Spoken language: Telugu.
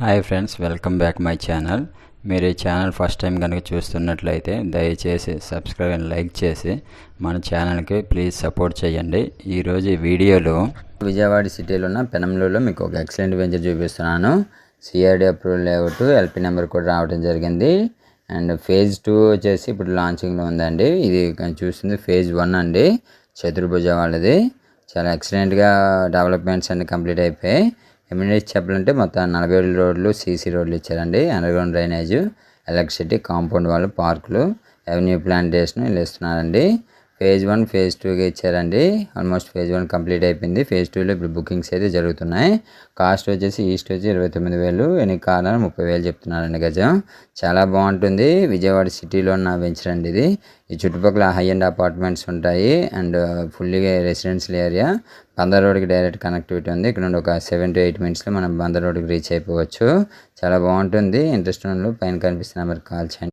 Hi friends, welcome back my channel. మీరు ఈ ఛానల్ ఫస్ట్ టైం కనుక చూస్తున్నట్లయితే దయచేసి సబ్స్క్రైబ్ అండ్ లైక్ చేసి మన ఛానల్కి ప్లీజ్ సపోర్ట్ చేయండి. ఈరోజు ఈ వీడియోలో విజయవాడ సిటీలో ఉన్న పెనంలూరులో మీకు ఒక ఎక్సలెంట్ వెంచర్ చూపిస్తున్నాను. CRD approval layout, LP number కూడా రావడం జరిగింది. అండ్ ఫేజ్ 2 వచ్చేసి ఇప్పుడు లాంచింగ్లో ఉందండి. ఇది చూస్తుంది ఫేజ్ 1 అండి, చతుర్భుజ వాళ్ళది. చాలా ఎక్సలెంట్గా డెవలప్మెంట్స్ అన్ని కంప్లీట్ అయిపోయాయి. ఎమ్యూనిటీస్ చెప్పాలంటే మొత్తం 47 రోడ్లు సీసీ రోడ్లు ఇచ్చారండి. అండర్గ్రౌండ్ డ్రైనేజ్, ఎలక్ట్రిసిటీ, కాంపౌండ్ వాళ్ళు, పార్కులు, అవెన్యూ ప్లాంటేషన్ ఇలా ఇస్తున్నారండి. ఫేజ్ 1 ఫేజ్ 2గా ఇచ్చారండి. ఆల్మోస్ట్ ఫేజ్ 1 కంప్లీట్ అయిపోయింది. ఫేజ్ 2లో ఇప్పుడు బుకింగ్స్ అయితే జరుగుతున్నాయి. కాస్ట్ వచ్చేసి ఈస్ట్ వచ్చి 29,000, ఎన్ని కార్నర్ 30,000 చెప్తున్నారండి గజం. చాలా బాగుంటుంది. విజయవాడ సిటీలో ఉన్న వెంచర్ అండి ఇది. ఈ చుట్టుపక్కల హై అండ్ అపార్ట్మెంట్స్ ఉంటాయి అండ్ ఫుల్లీగా రెసిడెన్షియల్ ఏరియా. బందర్ రోడ్కి డైరెక్ట్ కనెక్టివిటీ ఉంది. ఇక్కడ నుండి ఒక 7 to 8 minutesలో మనం బందర్ రోడ్కి రీచ్ అయిపోవచ్చు. చాలా బాగుంటుంది. ఇంట్రెస్ట్ ఉన్న పైన కనిపిస్తున్న నెంబర్కి కాల్ చేయండి.